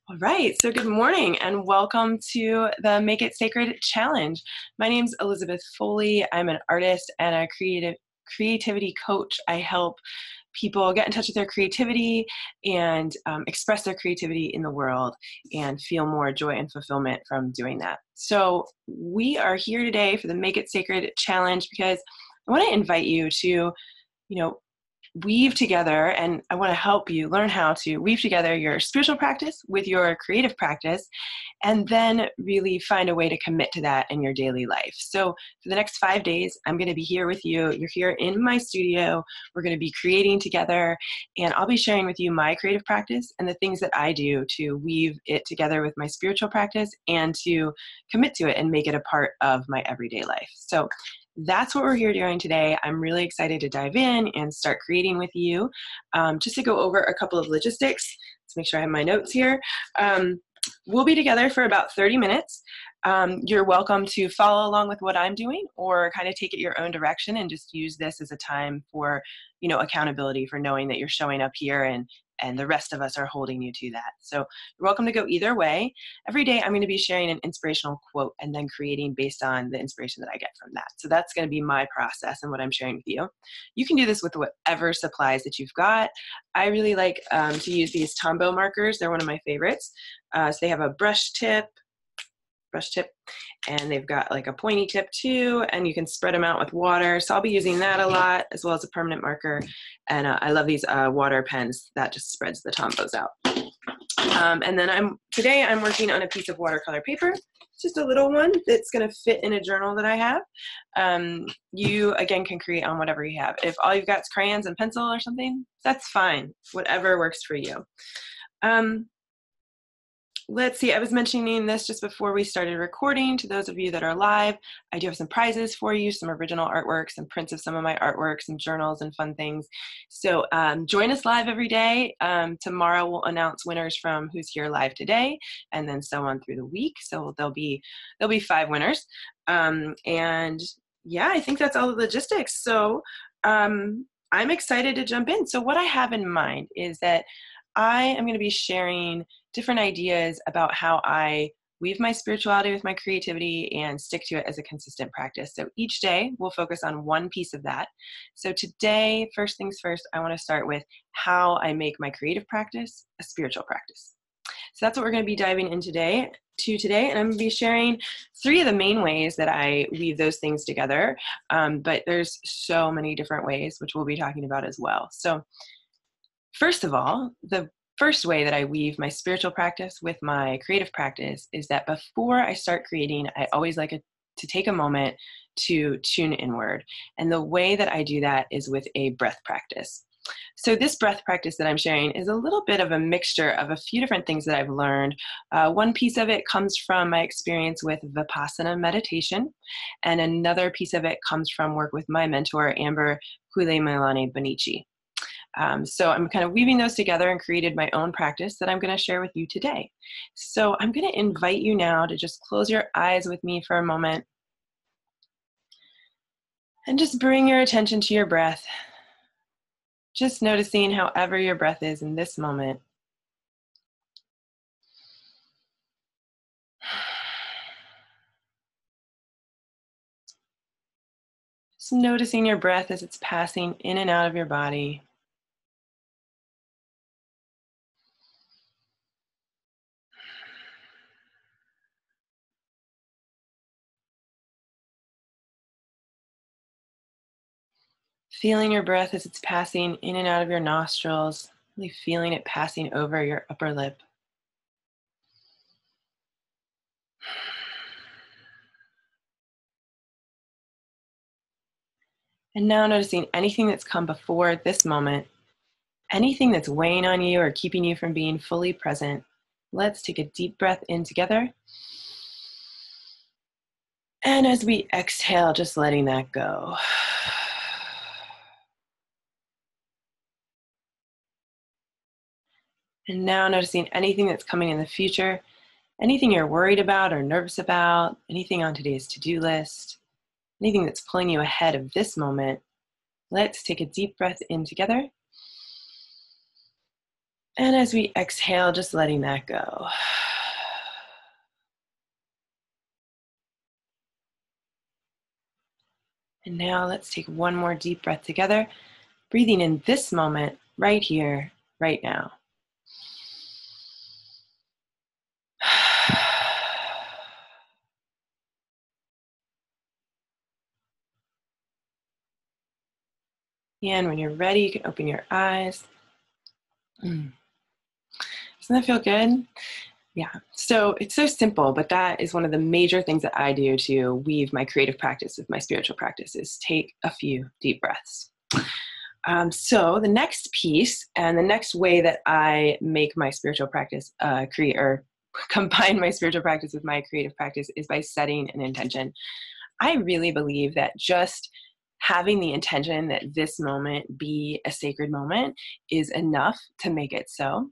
All right, so good morning and welcome to the Make It Sacred Challenge. My name's Elizabeth Foley. I'm an artist and a creativity coach. I help people get in touch with their creativity and express their creativity in the world and feel more joy and fulfillment from doing that. So we are here today for the Make It Sacred Challenge because I want to invite you to, weave together, and I want to help you learn how to weave together your spiritual practice with your creative practice, and then really find a way to commit to that in your daily life. So for the next 5 days, I'm going to be here with you. You're here in my studio. We're going to be creating together, and I'll be sharing with you my creative practice and the things that I do to weave it together with my spiritual practice and to commit to it and make it a part of my everyday life. So that's what we're here doing today. I'm really excited to dive in and start creating with you. Just to go over a couple of logistics, let's make sure I have my notes here. We'll be together for about 30 minutes. You're welcome to follow along with what I'm doing or kind of take it your own direction and just use this as a time for, accountability, for knowing that you're showing up here and the rest of us are holding you to that. So you're welcome to go either way. Every day I'm going to be sharing an inspirational quote and then creating based on the inspiration that I get from that. So that's going to be my process and what I'm sharing with you. You can do this with whatever supplies that you've got. I really like to use these Tombow markers. They're one of my favorites. So they have a brush tip, and they've got like a pointy tip too, and you can spread them out with water. So I'll be using that a lot, as well as a permanent marker. And I love these water pens that just spreads the Tombows out. And then today I'm working on a piece of watercolor paper, just a little one that's going to fit in a journal that I have. You again can create on whatever you have. If all you've got is crayons and pencil or something, that's fine. Whatever works for you. Let's see, I was mentioning this just before we started recording. To those of you that are live, I do have some prizes for you, some original artworks and prints of some of my artworks and journals and fun things. So join us live every day. Tomorrow we'll announce winners from who's here live today, and then so on through the week. So there'll be 5 winners. And yeah, I think that's all the logistics. So I'm excited to jump in. So what I have in mind is that I am going to be sharing different ideas about how I weave my spirituality with my creativity and stick to it as a consistent practice. So each day we'll focus on one piece of that. So today, first things first, I want to start with how I make my creative practice a spiritual practice. So that's what we're going to be diving in today, and I'm going to be sharing 3 of the main ways that I weave those things together. But there's so many different ways, which we'll be talking about as well. So first of all, the first way that I weave my spiritual practice with my creative practice is that before I start creating, I always like to take a moment to tune inward. And the way that I do that is with a breath practice. So this breath practice that I'm sharing is a little bit of a mixture of a few different things that I've learned. One piece of it comes from my experience with Vipassana meditation, and another piece of it comes from work with my mentor, Amber Cuile-Milani Bonici. So I'm kind of weaving those together and created my own practice that I'm going to share with you today. So I'm going to invite you now to just close your eyes with me for a moment and just bring your attention to your breath. Just noticing however your breath is in this moment. Just noticing your breath as it's passing in and out of your body. Feeling your breath as it's passing in and out of your nostrils, really feeling it passing over your upper lip. And now noticing anything that's come before this moment, anything that's weighing on you or keeping you from being fully present. Let's take a deep breath in together. And as we exhale, just letting that go. And now noticing anything that's coming in the future, anything you're worried about or nervous about, anything on today's to-do list, anything that's pulling you ahead of this moment. Let's take a deep breath in together. And as we exhale, just letting that go. And now let's take one more deep breath together, breathing in this moment, right here, right now. And when you're ready, you can open your eyes. Doesn't that feel good? Yeah, so it's so simple, but that is one of the major things that I do to weave my creative practice with my spiritual practice is take a few deep breaths. So the next piece and the next way that I make my spiritual practice combine my spiritual practice with my creative practice is by setting an intention. I really believe that just having the intention that this moment be a sacred moment is enough to make it so.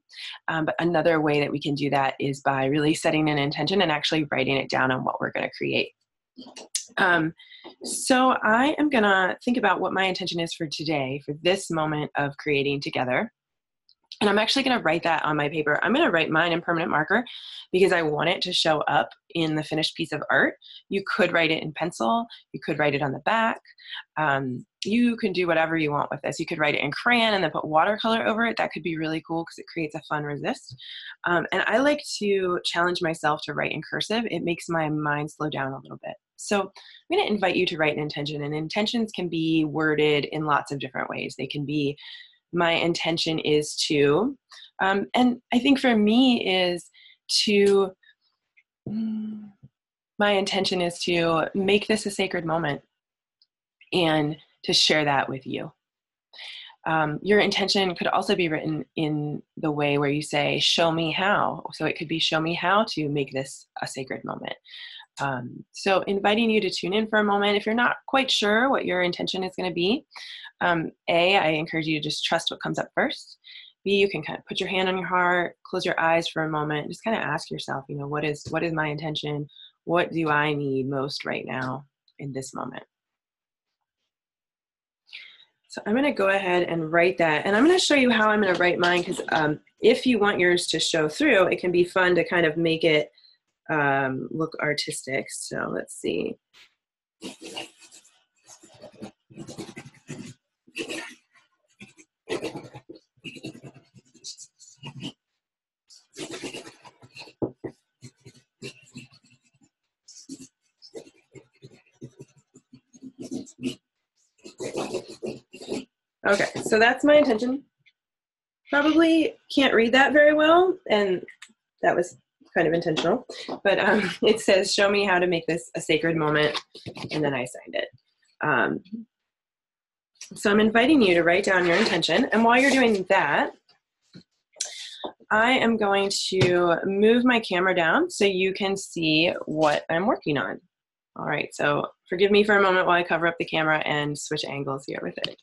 But another way that we can do that is by really setting an intention and actually writing it down on what we're going to create. So I am going to think about what my intention is for today, for this moment of creating together. And I'm actually going to write that on my paper. I'm going to write mine in permanent marker because I want it to show up in the finished piece of art. You could write it in pencil. You could write it on the back. You can do whatever you want with this. You could write it in crayon and then put watercolor over it. That could be really cool because it creates a fun resist. And I like to challenge myself to write in cursive. It makes my mind slow down a little bit. So I'm going to invite you to write an intention. And intentions can be worded in lots of different ways. They can be, my intention is to, and I think for me is to, my intention is to make this a sacred moment and to share that with you. Your intention could also be written in the way where you say, show me how. So it could be, show me how to make this a sacred moment. So inviting you to tune in for a moment. If you're not quite sure what your intention is going to be, A, I encourage you to just trust what comes up first. B, you can kind of put your hand on your heart, close your eyes for a moment, just kind of ask yourself, you know, what is my intention? What do I need most right now in this moment? So I'm going to go ahead and write that. And I'm going to show you how I'm going to write mine because if you want yours to show through, it can be fun to kind of make it look artistic. So let's see. Okay, so that's my intention. Probably can't read that very well, and that was kind of intentional, but it says, show me how to make this a sacred moment, and then I signed it. So I'm inviting you to write down your intention, and while you're doing that, I am going to move my camera down so you can see what I'm working on. All right, so forgive me for a moment while I cover up the camera and switch angles here with it.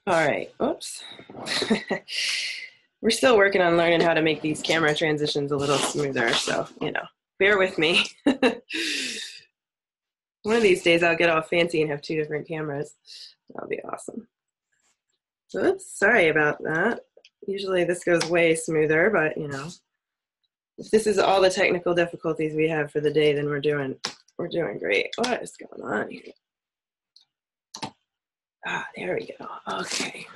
All right, oops. We're still working on learning how to make these camera transitions a little smoother, so, you know, bear with me. One of these days I'll get all fancy and have 2 different cameras. That'll be awesome. Oops, sorry about that. Usually this goes way smoother, but, you know, if this is all the technical difficulties we have for the day, then we're doing great. What is going on here? Ah, there we go. Okay.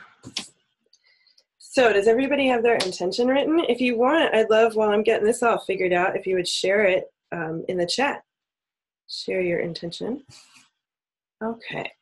So does everybody have their intention written? If you want, I'd love, while I'm getting this all figured out, if you would share it in the chat. Share your intention. Okay.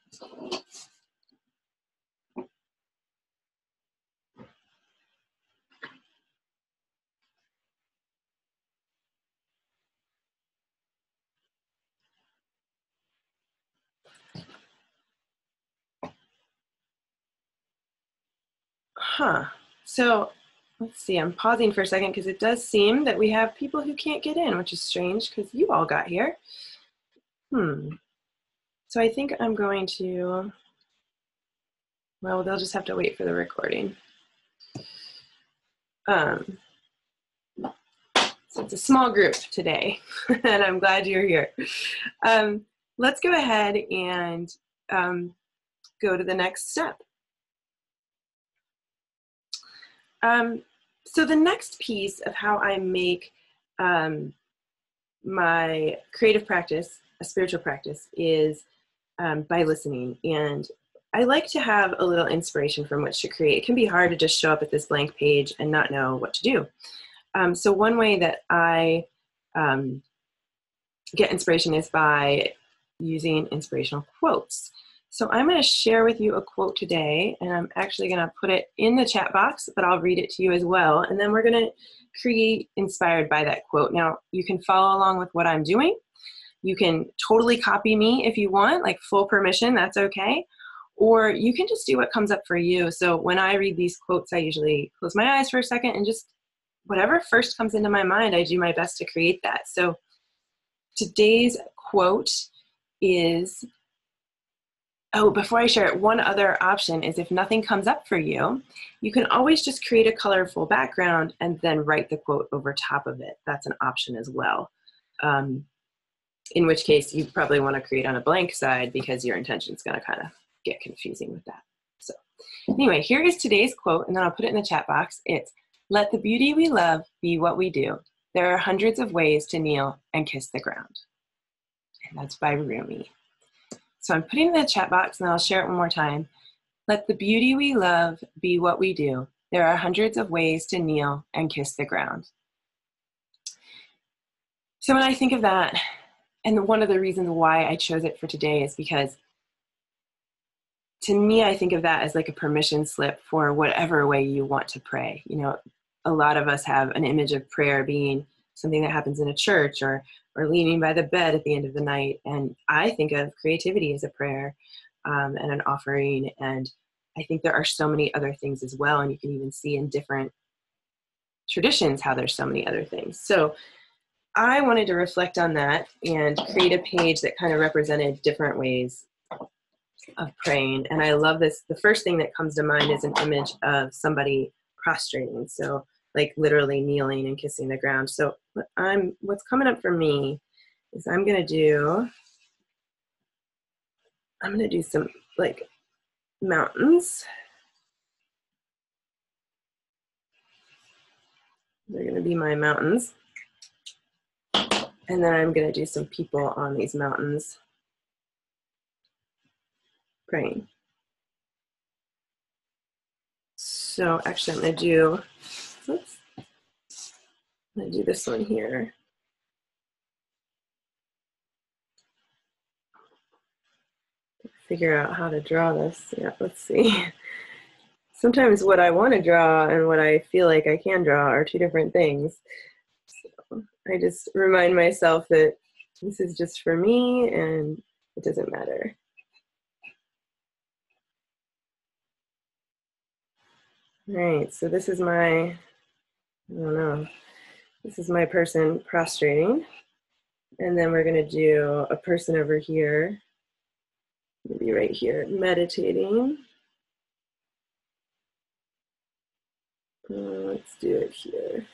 So let's see, I'm pausing for a second because it does seem that we have people who can't get in, which is strange because you all got here. So I think I'm going to, well, they'll just have to wait for the recording. So it's a small group today, and I'm glad you're here. Let's go ahead and go to the next step. So the next piece of how I make my creative practice a spiritual practice is by listening. And I like to have a little inspiration from which to create. It can be hard to just show up at this blank page and not know what to do. So one way that I get inspiration is by using inspirational quotes. So I'm going to share with you a quote today, and I'm actually going to put it in the chat box, but I'll read it to you as well. And then we're going to create inspired by that quote. Now, you can follow along with what I'm doing. You can totally copy me if you want, like full permission, that's okay. Or you can just do what comes up for you. So when I read these quotes, I usually close my eyes for a second and just whatever first comes into my mind, I do my best to create that. So today's quote is, oh, before I share it, one other option is if nothing comes up for you, you can always just create a colorful background and then write the quote over top of it. That's an option as well. In which case you probably want to create on a blank side because your intention is going to kind of get confusing with that. So anyway, here is today's quote, and then I'll put it in the chat box. It's, "Let the beauty we love be what we do. There are hundreds of ways to kneel and kiss the ground." And that's by Rumi. So I'm putting it in the chat box, and I'll share it one more time. "Let the beauty we love be what we do. There are hundreds of ways to kneel and kiss the ground." So when I think of that, and one of the reasons why I chose it for today is because to me, I think of that as like a permission slip for whatever way you want to pray. You know, a lot of us have an image of prayer being something that happens in a church or leaning by the bed at the end of the night. And I think of creativity as a prayer and an offering. And I think there are so many other things as well. And you can even see in different traditions how there's so many other things. So I wanted to reflect on that and create a page that kind of represented different ways of praying. And I love this. The first thing that comes to mind is an image of somebody prostrating. So like literally kneeling and kissing the ground. So what's coming up for me is I'm going to do some like mountains. They're going to be my mountains. And then I'm going to do some people on these mountains praying. So actually I'm going to do this one here. Figure out how to draw this. Yeah, let's see. Sometimes what I want to draw and what I feel like I can draw are two different things. So I just remind myself that this is just for me and it doesn't matter. All right, so this is this is my person prostrating. And then we're gonna do a person over here, maybe right here, meditating. Let's do it here.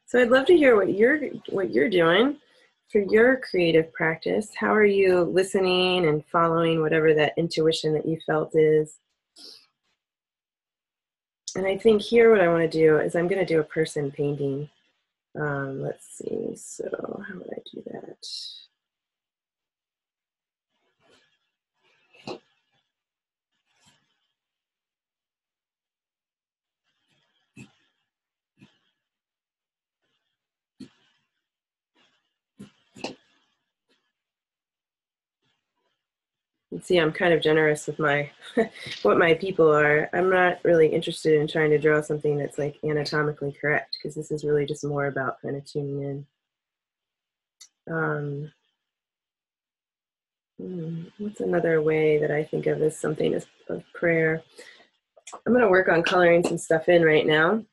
So I'd love to hear what you're doing for your creative practice. How are you listening and following whatever that intuition that you felt is? And I think here what I want to do is I'm going to do a person painting. Let's see, so how would I do that? See, I'm kind of generous with my what my people are. I'm not really interested in trying to draw something that's like anatomically correct because this is really just more about kind of tuning in. What's another way that I think of as something of prayer? I'm going to work on coloring some stuff in right now.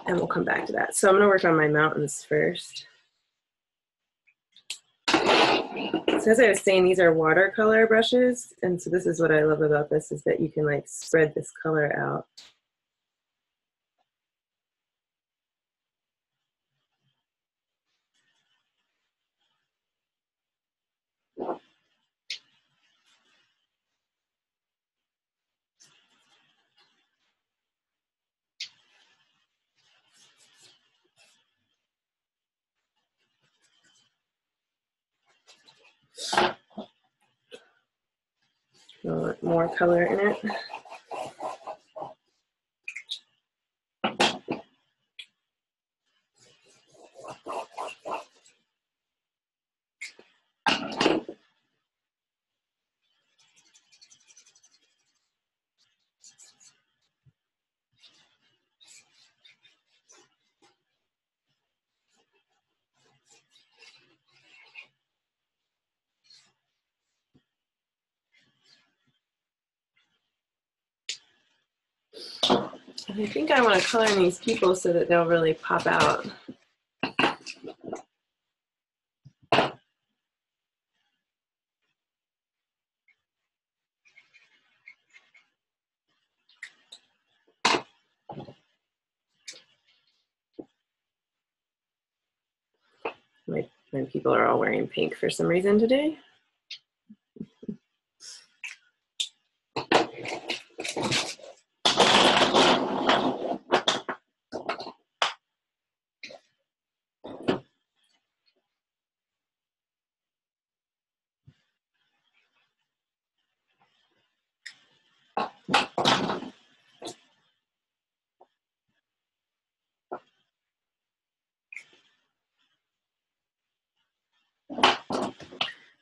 and we'll come back to that. So I'm gonna work on my mountains first. So as I was saying, these are watercolor brushes, and so this is what I love about this, is that you can like spread this color out. I want more color in it. And I think I want to color in these people so that they'll really pop out. My people are all wearing pink for some reason today.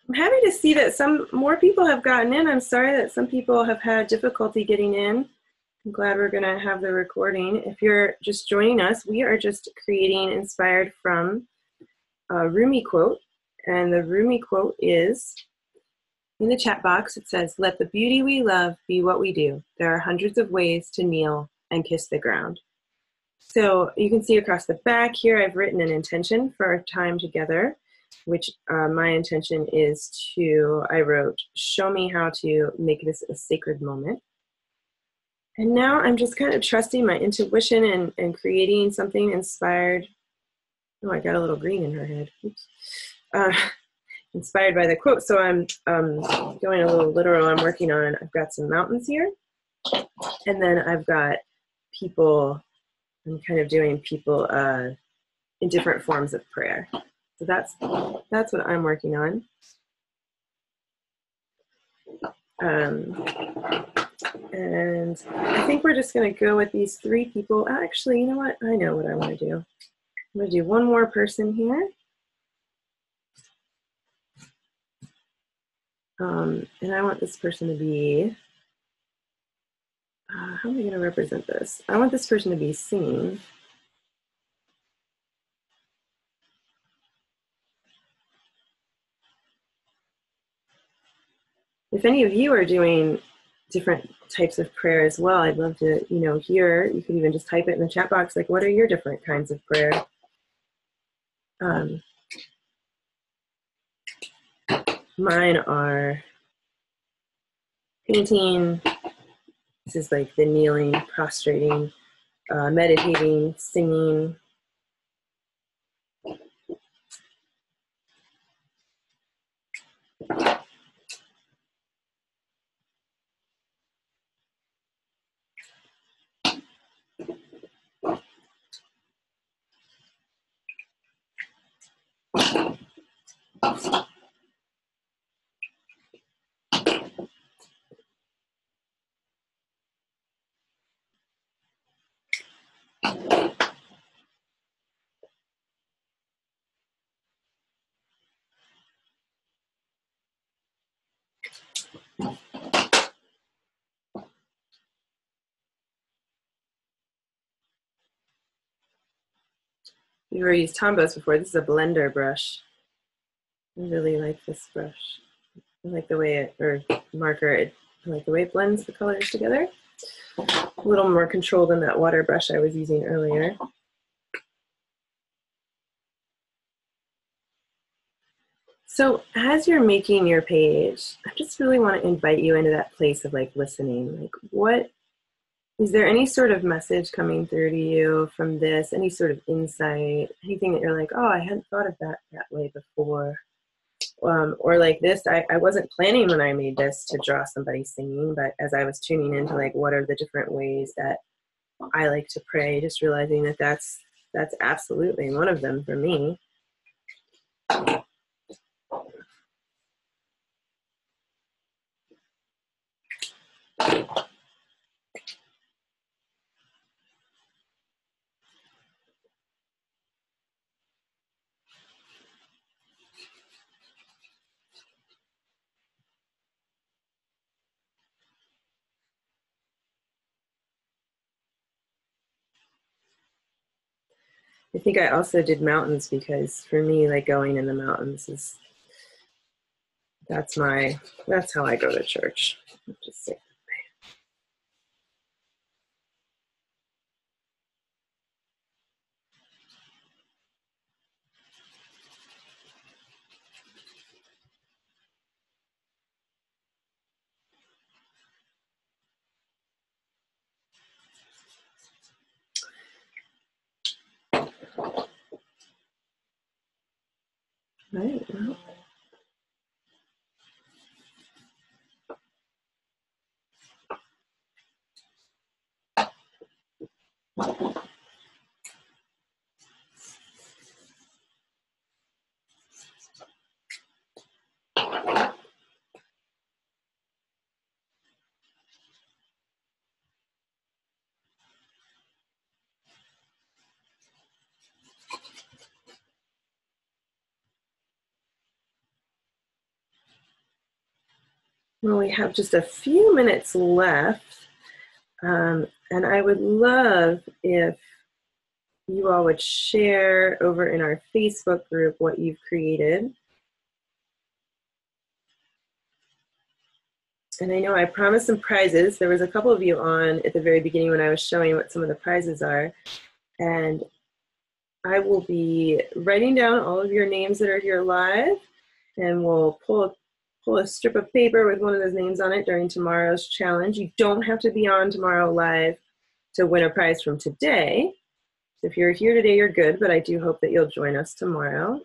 I'm happy to see that some more people have gotten in. I'm sorry that some people have had difficulty getting in. I'm glad we're going to have the recording. If you're just joining us, we are just creating inspired from a Rumi quote. And the Rumi quote is, in the chat box, it says, "Let the beauty we love be what we do. There are hundreds of ways to kneel and kiss the ground." So you can see across the back here, I've written an intention for our time together, which my intention is I wrote, "Show me how to make this a sacred moment." And now I'm just kind of trusting my intuition and creating something inspired. Oh, I got a little green in her head. Oops. Inspired by the quote. So I'm going a little literal. I've got some mountains here. And then I've got people, I'm kind of doing people in different forms of prayer. So that's what I'm working on. And I think we're just going to go with these three people. Actually, you know what? I know what I want to do. I'm going to do one more person here. And I want this person to be, how am I going to represent this? I want this person to be singing. If any of you are doing different types of prayer as well, I'd love to, hear. You could even just type it in the chat box, like, what are your different kinds of prayer? Mine are painting. This is like the kneeling, prostrating, meditating, singing. You've already used Tombows before. This is a blender brush. I really like this brush. I like the way I like the way it blends the colors together. A little more control than that water brush I was using earlier. So as you're making your page, I just really want to invite you into that place of like listening. Like, what is there any sort of message coming through to you from this? Any sort of insight? Anything that you're like, oh, I hadn't thought of that way before? Or like this, I wasn't planning when I made this to draw somebody singing, but as I was tuning into like what are the different ways that I like to pray, just realizing that that's absolutely one of them for me. I think I also did mountains because for me, like going in the mountains is, that's how I go to church. Just say. Right. Well, we have just a few minutes left, and I would love if you all would share over in our Facebook group what you've created. And I know I promised some prizes. There was a couple of you on at the very beginning when I was showing what some of the prizes are. And I will be writing down all of your names that are here live, and we'll pull a strip of paper with one of those names on it during tomorrow's challenge. You don't have to be on tomorrow live to win a prize from today. So if you're here today, you're good, but I do hope that you'll join us tomorrow.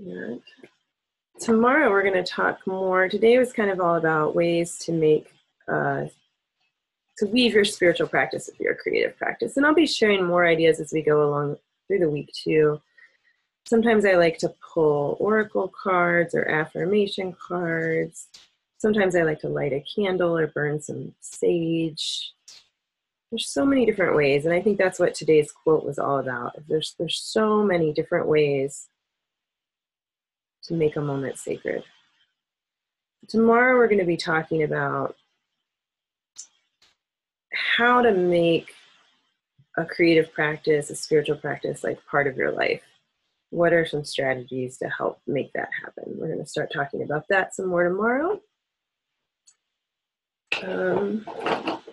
Yeah. Tomorrow we're going to talk more. Today was kind of all about ways to make, to weave your spiritual practice with your creative practice. And I'll be sharing more ideas as we go along through the week too. Sometimes I like to pull oracle cards or affirmation cards. Sometimes I like to light a candle or burn some sage. There's so many different ways, and I think that's what today's quote was all about. There's so many different ways to make a moment sacred. Tomorrow we're going to be talking about how to make a creative practice, a spiritual practice, like part of your life. What are some strategies to help make that happen? We're going to start talking about that some more tomorrow.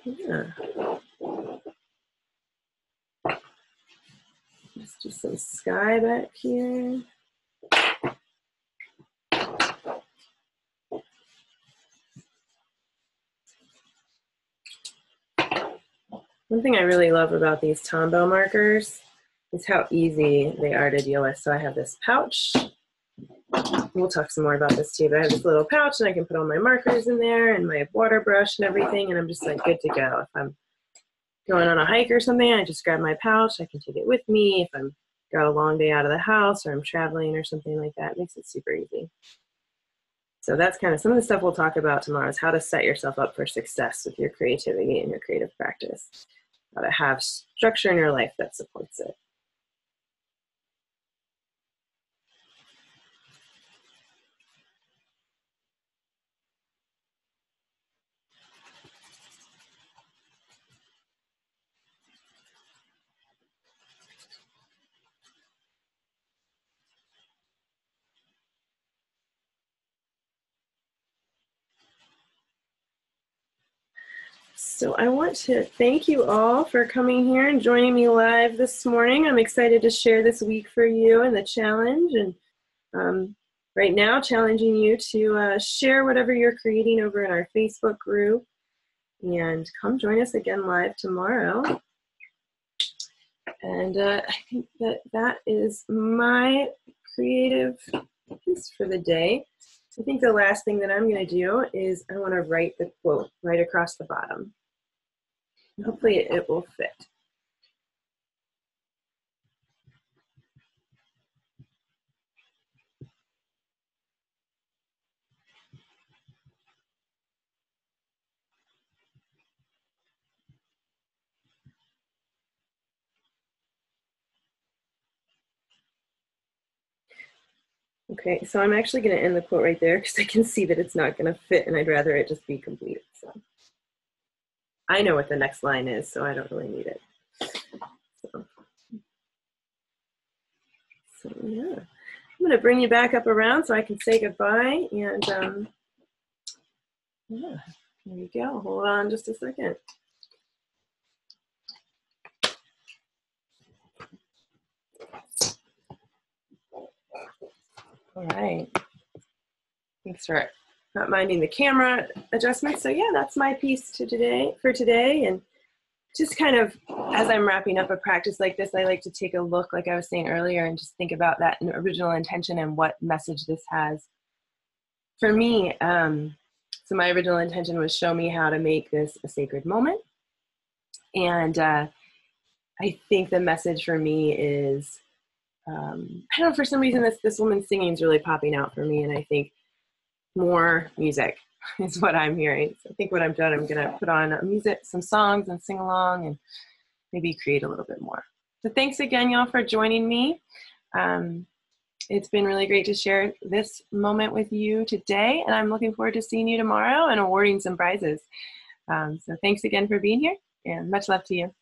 Yeah. Let's do some sky back here. One thing I really love about these Tombow markers is how easy they are to deal with. So I have this pouch. We'll talk some more about this too, but I have this little pouch and I can put all my markers in there and my water brush and everything, and I'm just like good to go. If I'm going on a hike or something, I just grab my pouch. I can take it with me. If I'm got a long day out of the house or I'm traveling or something like that, it makes it super easy. So that's kind of some of the stuff we'll talk about tomorrow, is how to set yourself up for success with your creativity and your creative practice, how to have structure in your life that supports it. So I want to thank you all for coming here and joining me live this morning. I'm excited to share this week for you and the challenge, and right now challenging you to share whatever you're creating over in our Facebook group, and come join us again live tomorrow. And I think that is my creative piece for the day. I think the last thing that I'm going to do is I want to write the quote right across the bottom. Hopefully it will fit. Okay, so I'm actually going to end the quote right there because I can see that it's not going to fit and I'd rather it just be complete. So I know what the next line is, so I don't really need it. So yeah, I'm going to bring you back up around so I can say goodbye. And yeah, there you go. Hold on just a second. All right. Thanks for not minding the camera adjustment. So yeah, that's my piece for today. And just kind of, as I'm wrapping up a practice like this, I like to take a look, like I was saying earlier, and just think about that original intention and what message this has. For me, so my original intention was show me how to make this a sacred moment. And I think the message for me is, I don't know, for some reason this woman singing is really popping out for me, and I think more music is what I'm hearing. So I think what I've done, I'm gonna put on music, some songs, and sing along, and maybe create a little bit more. So thanks again, y'all, for joining me. It's been really great to share this moment with you today, and I'm looking forward to seeing you tomorrow and awarding some prizes. So thanks again for being here, and much love to you.